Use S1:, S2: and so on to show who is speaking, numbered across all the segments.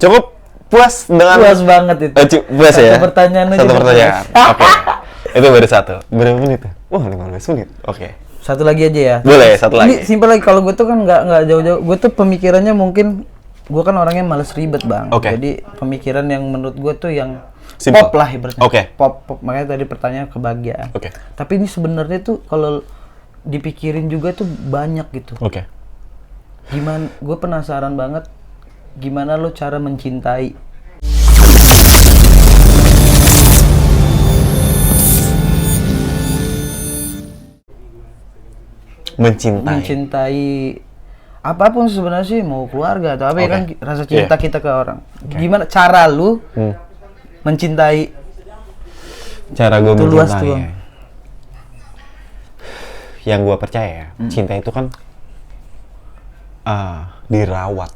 S1: Cukup puas dengan
S2: Puas banget itu.
S1: Puas ya.
S2: Satu pertanyaan aja.
S1: Satu pertanyaan. Oke. Itu baru satu. Berapa menit? Wah, 15 menit. Oke.
S2: Satu lagi aja ya.
S1: Boleh, satu lagi.
S2: Ini simpel lagi. Kalau gue tuh kan nggak jauh-jauh. Gue tuh pemikirannya mungkin gue kan orangnya males ribet bang.
S1: Oke.
S2: Jadi pemikiran yang menurut gue tuh yang
S1: Simple.
S2: pop lah ibaratnya.
S1: Oke.
S2: Pop. Makanya tadi pertanyaan kebahagiaan.
S1: Oke.
S2: Tapi ini sebenarnya tuh kalau dipikirin juga tuh banyak gitu.
S1: Oke.
S2: Gimana? Gue penasaran banget. Gimana lo cara mencintai? Mencintai apapun sebenarnya sih, mau keluarga atau apa ya kan, rasa cinta kita ke orang. Gimana cara lu mencintai?
S1: Cara gue
S2: luas
S1: mencintai
S2: tuh.
S1: ya. Yang gue percaya, cinta itu kan dirawat.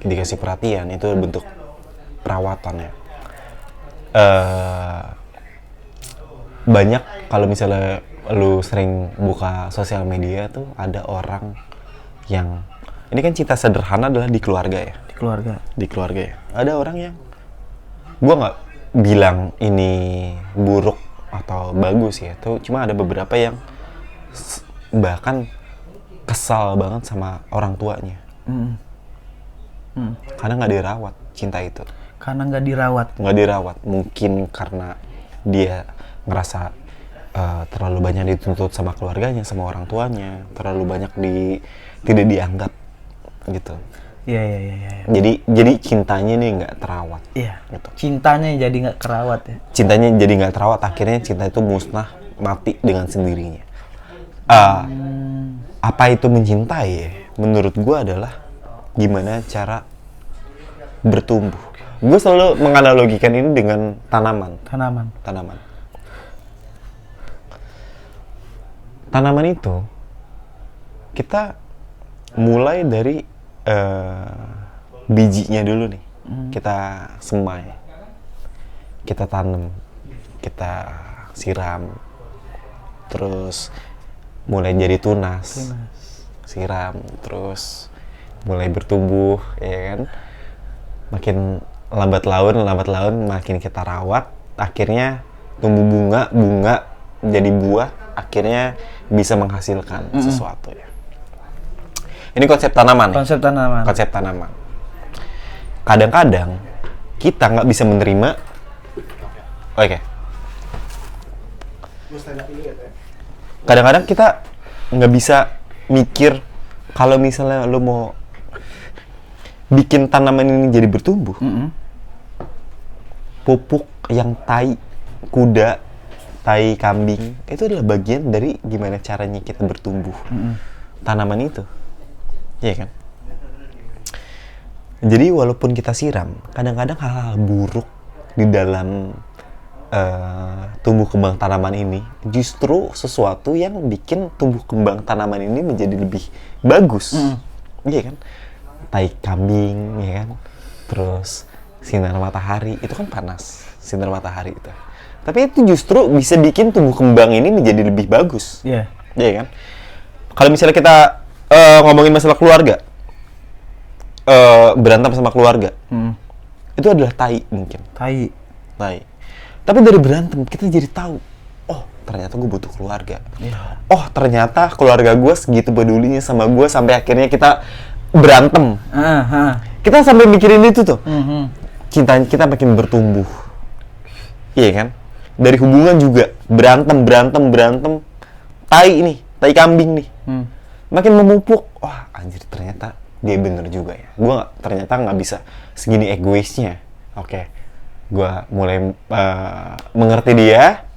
S1: Dikasih perhatian, itu bentuk perawatan ya. Banyak kalau misalnya lu sering buka sosial media tuh ada orang yang ini kan cinta sederhana adalah di keluarga ya. Di keluarga ya. Ada orang yang gua nggak bilang ini buruk atau bagus ya. Tuh cuma ada beberapa yang bahkan kesal banget sama orang tuanya. Karena nggak dirawat cinta itu. Nggak dirawat. Mungkin karena dia ngerasa terlalu banyak dituntut sama keluarganya, sama orang tuanya, terlalu banyak tidak dianggap gitu.
S2: Iya.
S1: Jadi cintanya nih nggak terawat.
S2: Iya.
S1: Gitu.
S2: Cintanya jadi nggak kerawat ya.
S1: Cintanya jadi nggak terawat, akhirnya cinta itu musnah, mati dengan sendirinya. Apa itu mencintai? Menurut gua adalah gimana cara bertumbuh. Gue selalu menganalogikan ini dengan tanaman. Tanaman itu kita mulai dari bijinya dulu nih. Kita semai, kita tanam, kita siram, terus mulai jadi tunas. Siram, terus mulai bertumbuh, ya kan? Makin lambat laun makin kita rawat, akhirnya tumbuh bunga jadi buah, akhirnya bisa menghasilkan sesuatu ya. Ini konsep tanaman. Kadang-kadang kita nggak bisa menerima. Oke. Kadang-kadang kita nggak bisa mikir kalau misalnya lo mau bikin tanaman ini jadi bertumbuh. Pupuk yang tai kuda, tai kambing itu adalah bagian dari gimana caranya kita bertumbuh tanaman itu, iya kan? Jadi walaupun kita siram, kadang-kadang hal-hal buruk di dalam tumbuh kembang tanaman ini justru sesuatu yang bikin tumbuh kembang tanaman ini menjadi lebih bagus, iya kan? Tai kambing, ya kan? Terus sinar matahari, itu kan panas, sinar matahari itu. Tapi itu justru bisa bikin tumbuh kembang ini menjadi lebih bagus. Iya. Iya kan? Kalau misalnya kita ngomongin masalah keluarga, berantem sama keluarga, itu adalah tai mungkin. Tai. Tapi dari berantem kita jadi tahu, oh ternyata gue butuh keluarga. Oh ternyata keluarga gue segitu pedulinya sama gue sampai akhirnya kita berantem. Kita sampai mikirin itu tuh. Cinta kita makin bertumbuh. Iya kan? Dari hubungan juga berantem. Tai kambing nih. Makin memupuk. Wah, anjir ternyata dia bener juga ya. Gua ternyata nggak bisa segini egoisnya. Oke. Gua mulai mengerti dia.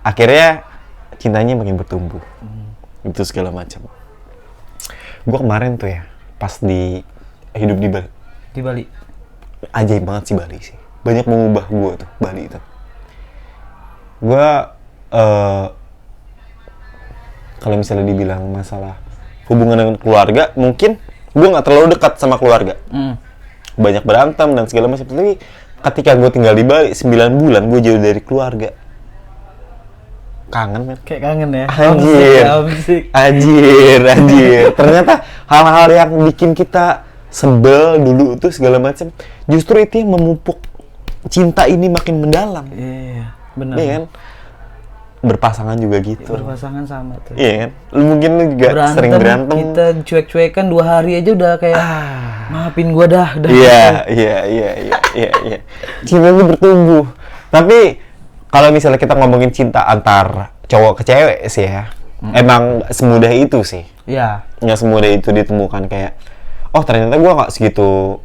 S1: Akhirnya cintanya makin bertumbuh. Itu segala macam. Gua kemarin tuh ya, pas hidup di Bali. Ajaib banget sih Bali sih. Banyak mengubah gue tuh Bali itu. Gue kalau misalnya dibilang masalah hubungan dengan keluarga, mungkin gue nggak terlalu dekat sama keluarga. Banyak berantem dan segala macam. Tapi ketika gue tinggal di Bali 9 bulan, gue jauh dari keluarga. Kangen men.
S2: Kayak kangen ya.
S1: Anjir. Ternyata hal-hal yang bikin kita sebel dulu tuh segala macam, justru itu yang memupuk cinta ini makin mendalam.
S2: Iya, benar.
S1: Iya kan? Berpasangan juga gitu.
S2: Berpasangan sama tuh.
S1: Iya kan? Mungkin lu juga sering berantem.
S2: Kita cuek-cuekan 2 hari aja udah kayak maafin gua dah.
S1: Iya. Cinta itu bertumbuh. Tapi kalau misalnya kita ngomongin cinta antar cowok ke cewek sih ya, emang semudah itu sih.
S2: Iya.
S1: Nggak semudah itu ditemukan kayak, oh ternyata gua nggak segitu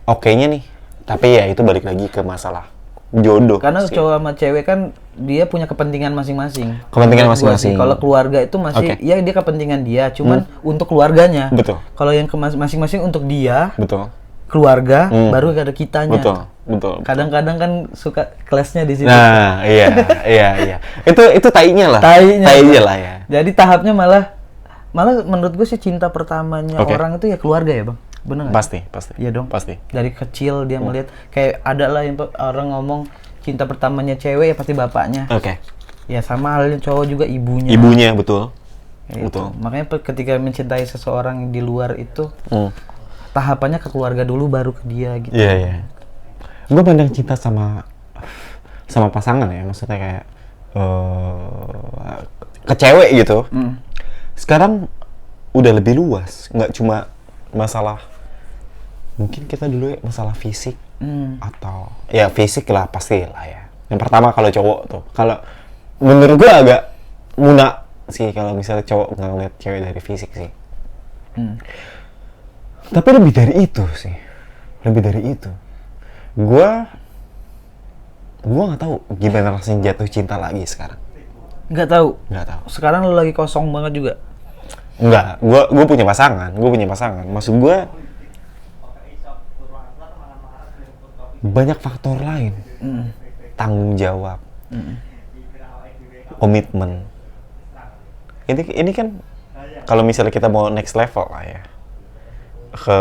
S1: oke-nya nih. Tapi ya itu balik lagi ke masalah jodoh.
S2: Karena
S1: sih.
S2: cowok sama cewek kan dia punya kepentingan masing-masing.
S1: Kepentingan
S2: Menurut gua
S1: masing-masing.
S2: sih, kalau keluarga itu masih ya dia kepentingan dia, cuman untuk keluarganya.
S1: Betul.
S2: Kalau yang masing-masing untuk dia,
S1: Betul.
S2: keluarga, baru ada kitanya.
S1: Betul.
S2: Kadang-kadang kan suka kelasnya di situ.
S1: Nah, iya. Itu tainya lah.
S2: Tainya
S1: lah ya.
S2: Jadi tahapnya malah menurut gue sih cinta pertamanya orang itu ya keluarga ya, Bang. Bener nggak?
S1: Pasti.
S2: Iya dong.
S1: Pasti.
S2: Dari kecil dia melihat kayak ada lah yang orang ngomong cinta pertamanya cewek ya pasti bapaknya.
S1: Oke.
S2: Ya sama halnya cowok juga ibunya.
S1: Ibunya betul.
S2: Kayak
S1: Betul.
S2: itu. Makanya ketika mencintai seseorang di luar itu tahapannya ke keluarga dulu baru ke dia gitu.
S1: Iya. Gue pandang cinta sama pasangan ya, maksudnya kayak ke cewek gitu. Sekarang udah lebih luas, nggak cuma masalah, mungkin kita dulu ya masalah fisik atau ya fisik lah pasti lah ya. Yang pertama kalau cowok tuh, kalau menurut gue agak muna sih kalau misalnya cowok nggak ngeliat cewek dari fisik sih. Tapi lebih dari itu sih, gue nggak tahu gimana rasanya jatuh cinta lagi sekarang.
S2: Nggak tahu. Sekarang lu lagi kosong banget juga.
S1: Enggak, gue punya pasangan. Maksud gue banyak faktor lain, tanggung jawab, komitmen. Ini kan kalau misalnya kita mau next level lah ya, ke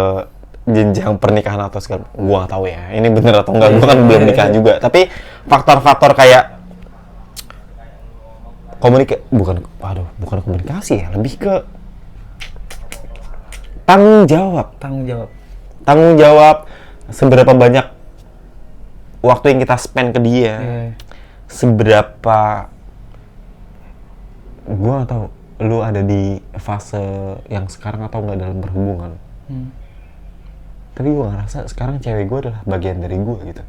S1: jenjang pernikahan atau segala, gue nggak tahu ya. Ini bener atau enggak? Gue kan belum nikah juga. Tapi faktor-faktor kayak bukan komunikasi ya, lebih ke tanggung jawab seberapa banyak waktu yang kita spend ke dia, seberapa gue nggak tahu lu ada di fase yang sekarang atau nggak dalam berhubungan, tapi gue ngerasa sekarang cewek gue adalah bagian dari gue gitu.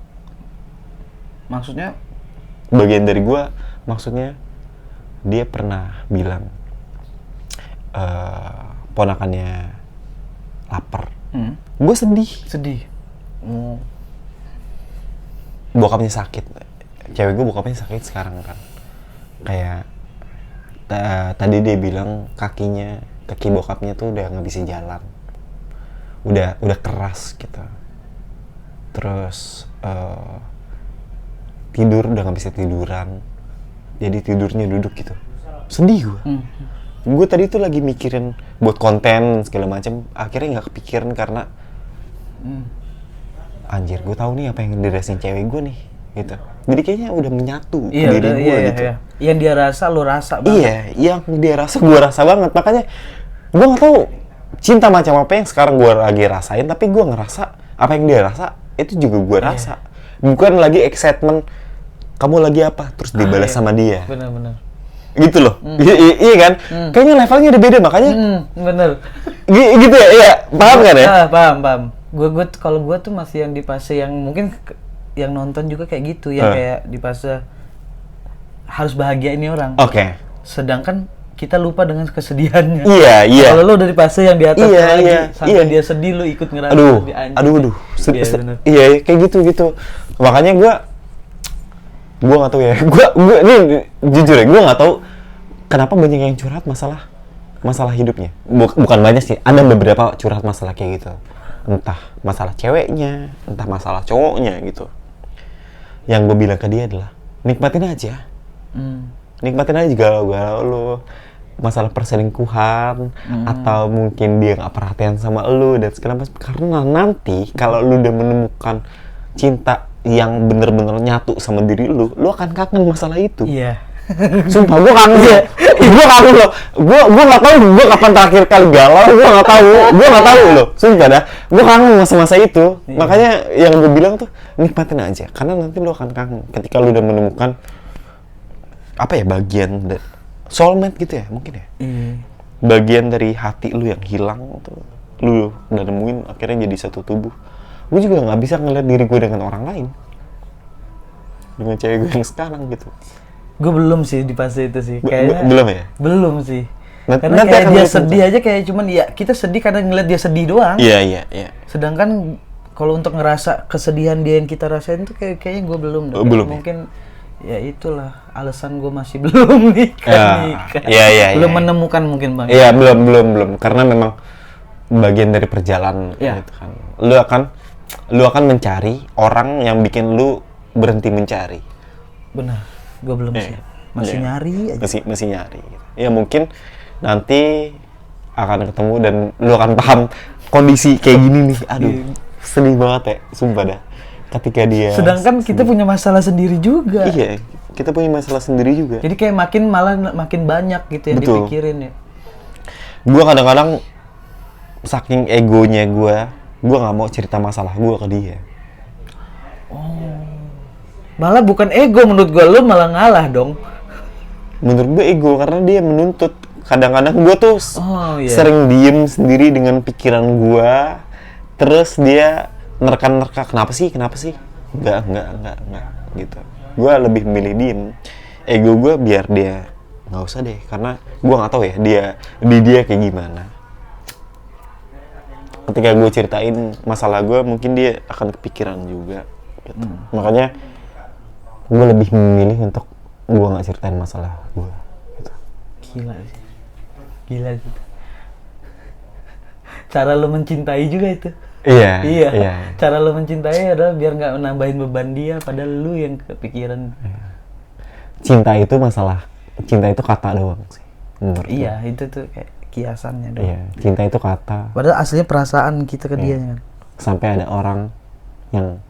S2: Maksudnya
S1: dia pernah bilang ponakannya lapar. Gue sedih. Bokapnya sakit. Cewek gue bokapnya sakit sekarang kan. Kayak tadi dia bilang kaki bokapnya tuh udah nggak bisa jalan. Udah keras gitu. Terus tidur udah nggak bisa tiduran. Jadi tidurnya duduk gitu. Sedih gue. Gue tadi tuh lagi mikirin buat konten segala macam, akhirnya nggak kepikiran karena anjir, gue tahu nih apa yang dirasain cewek gue nih gitu. Jadi kayaknya udah menyatu diri gue gitu.
S2: Iya. Yang dia rasa lo rasa banget.
S1: Iya, yang dia rasa gue rasa banget. Makanya gue nggak tahu cinta macam apa yang sekarang gue lagi rasain, tapi gue ngerasa apa yang dia rasa itu juga gue rasa. Bukan lagi excitement kamu lagi apa terus dibalas sama dia.
S2: Benar-benar.
S1: Gitu loh. Iya kan? Kayaknya levelnya udah beda, makanya
S2: bener
S1: gitu ya. Iya, paham kan ya?
S2: Paham. Kalau gue tuh masih yang di fase yang mungkin yang nonton juga kayak gitu ya, kayak di fase harus bahagia ini orang.
S1: Oke.
S2: Sedangkan kita lupa dengan kesedihannya.
S1: Iya.
S2: Kalau lo dari fase yang di atas lagi sampai dia sedih lo ikut ngerasa lebih anjing.
S1: Aduh. Iya, kayak gitu. Makanya gue nggak tahu ya. Gue ini jujur ya, gue nggak tahu kenapa banyak yang curhat masalah hidupnya. Bukan banyak sih, ada beberapa curhat masalah kayak gitu. Entah masalah ceweknya, entah masalah cowoknya gitu. Yang gue bilang ke dia adalah nikmatin aja. Nikmatin aja galau-galau lo, masalah perselingkuhan, atau mungkin dia nggak perhatian sama lo dan segala macam. Karena nanti kalau lo udah menemukan cinta yang bener-bener nyatu sama diri lu akan kangen masalah itu.
S2: Iya.
S1: Sumpah gue kangen ya. Gue kangen loh. Gue nggak tahu gue kapan terakhir kali galau. Gue nggak tahu loh. Sumpah dah. Gue kangen masa-masa itu. Makanya yang gue bilang tuh nikmatin aja. Karena nanti lo akan kangen ketika lo udah menemukan apa ya, bagian soulmate gitu ya mungkin ya. Bagian dari hati lu yang hilang tuh lu udah nemuin, akhirnya jadi satu tubuh. Gue juga nggak bisa ngeliat diri gue dengan orang lain, dengan cewek gue yang sekarang gitu.
S2: Gue belum sih di fase itu sih, kayaknya
S1: Belum ya?
S2: belum sih. Karena
S1: Nanti
S2: kayak
S1: akan
S2: dia
S1: balik
S2: sedih aja, kayak cuman ya kita sedih karena ngeliat dia sedih doang.
S1: Iya.
S2: Sedangkan kalau untuk ngerasa kesedihan dia yang kita rasain tuh kayaknya gue belum deh.
S1: Belum ya?
S2: Mungkin ya itulah alasan gue masih belum nikah.
S1: Iya.
S2: Belum menemukan mungkin bang.
S1: Iya, belum. Karena memang bagian dari perjalanan gitu kan. Lu akan mencari orang yang bikin lu berhenti mencari.
S2: Benar, gue belum sih. Masih nyari aja.
S1: Masih nyari. Ya mungkin nanti akan ketemu dan lu akan paham kondisi kayak gini nih. Aduh, sedih banget ya, sumpah dah. Ketika dia
S2: sedangkan kita punya masalah sendiri juga.
S1: Iya, kita punya masalah sendiri juga.
S2: Jadi kayak makin banyak gitu yang dipikirin ya.
S1: Gua kadang-kadang saking egonya gua nggak mau cerita masalah gua ke dia.
S2: Malah bukan ego menurut gua, lu malah ngalah dong.
S1: Menurut gue ego karena dia menuntut. Kadang-kadang gue tuh sering diem sendiri dengan pikiran gue, terus dia nerka kenapa sih enggak gitu. Gue lebih milih diem. Ego gue biar dia nggak usah deh, karena gue nggak tahu ya dia kayak gimana. Ketika gue ceritain masalah gue, mungkin dia akan kepikiran juga gitu. Makanya gue lebih memilih untuk gue nggak ceritain masalah gue gitu.
S2: Gila sih. Cara lo mencintai juga itu.
S1: Iya.
S2: Cara lo mencintai adalah biar nggak nambahin beban dia, padahal lu yang kepikiran.
S1: Cinta itu kata doang sih menurut gue.
S2: Itu tuh kayak kiasannya doang.
S1: Iya, cinta itu kata.
S2: Padahal aslinya perasaan kita ke dia kan.
S1: Sampai ada orang yang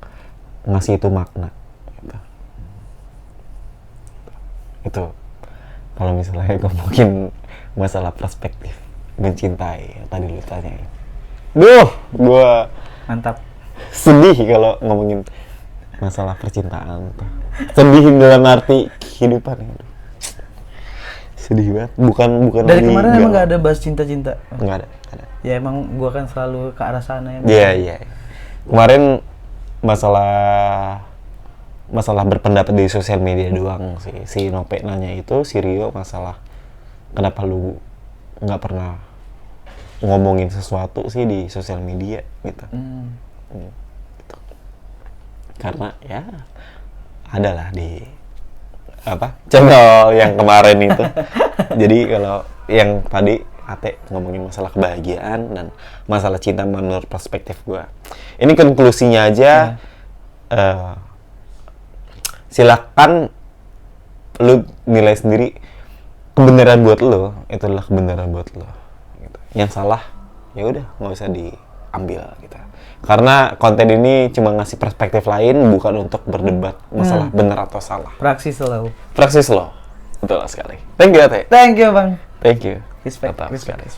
S1: ngasih itu makna gitu. Itu kalau misalnya ngomongin masalah perspektif mencintai tadi lu tanyain. Gua
S2: Mantap.
S1: sedih kalau ngomongin masalah percintaan tuh. Sedih dalam arti kehidupan ya. Sedih banget. Bukan
S2: dari kemarin emang nggak ada bahas cinta-cinta.
S1: Nggak ada.
S2: Ya emang gua kan selalu ke arah sana ya.
S1: Iya. Kemarin masalah berpendapat di sosial media doang sih. Si Nope nanya itu, si Rio masalah kenapa lu nggak pernah ngomongin sesuatu sih di sosial media gitu. Gitu. Karena ya adalah di channel yang kemarin itu. Jadi kalau yang tadi Ate ngomongin masalah kebahagiaan dan masalah cinta menurut perspektif gue. Ini konklusinya aja. Silakan lu nilai sendiri, kebenaran buat lo itu adalah kebenaran buat lo gitu. Yang salah ya udah nggak usah diambil gitu, karena konten ini cuma ngasih perspektif lain, bukan untuk berdebat masalah benar atau salah.
S2: Praksis lo
S1: Betul sekali. Thank you Ate.
S2: Thank you bang.
S1: Thank you.
S2: Respect.
S1: Respect.